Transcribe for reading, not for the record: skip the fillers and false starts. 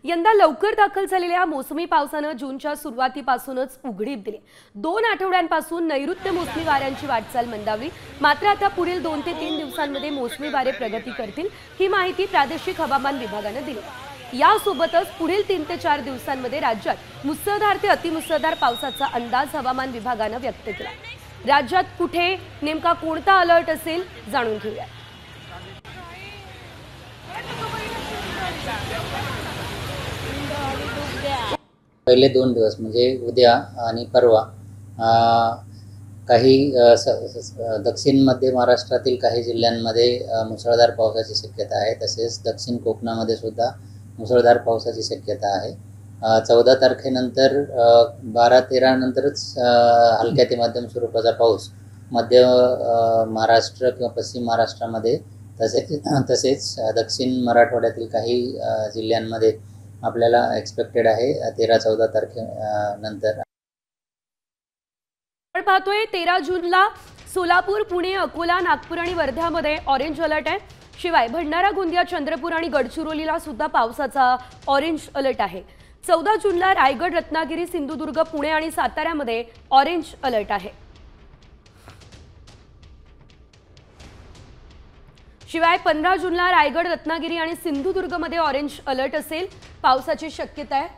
यंदा लवकर दाखल झालेल्या मोसमी पावसानं जूनच्या सुरुवातीपासूनच उघडीप दिली। 2 आठवड्यांपासून नैऋत्य मोसमी वाऱ्यांची वाटचाल मंदावली। मात्र आता पुढील 2 ते 3 दिवसांमध्ये मोसमी वारे प्रगती करतील, ही माहिती प्रादेशिक हवामान विभागाने दिली। यासोबतच पुढील 3 ते 4 दिवसांमध्ये राज्यात मुसळधार ते अतिमुसळधार पावसाचा अंदाज हवामान विभागाने व्यक्त केला। राज्यात कुठे नेमका कोणता अलर्ट असेल जाणून घेऊया। पहिले 2 दिवस म्हणजे उद्या आणि परवा काही दक्षिण मध्य महाराष्ट्रातील काही जिल्ह्यांमध्ये मुसळधार पावसाची शक्यता आहे। तसेच दक्षिण कोकणामध्ये सुद्धा मुसळधार पावसाची शक्यता आहे। 14 तारखेनंतर 12-13 नंतरच हलक्या ते मध्यम स्वरूपाचा पाऊस मध्य महाराष्ट्र किंवा पश्चिम महाराष्ट्रामध्ये तसेच दक्षिण मराठवाड्यातील काही जिल्ह्यांमध्ये आपल्याला एक्सपेक्टेड आहे 13-14 तारखेनंतर। आपण पाहतोय 13 जूनला सोलापूर, पुणे, अकोला, नागपूर आणि वर्ध्यामध्ये ऑरेंज अलर्ट आहे। शिवाय भंडारा, गोंदिया, चंद्रपूर आणि गडचिरोलीला सुद्धा पावसाचा ऑरेंज अलर्ट आहे। 14 जूनला रायगड, रत्नागिरी, सिंधुदुर्ग, पुणे आणि साताऱ्यामध्ये ऑरेंज अलर्ट आहे। शिवाय 15 जूनला रायगड, रत्नागिरी आणि सिंधुदुर्गमध्ये ऑरेंज अलर्ट असेल, पावसाची शक्यता आहे।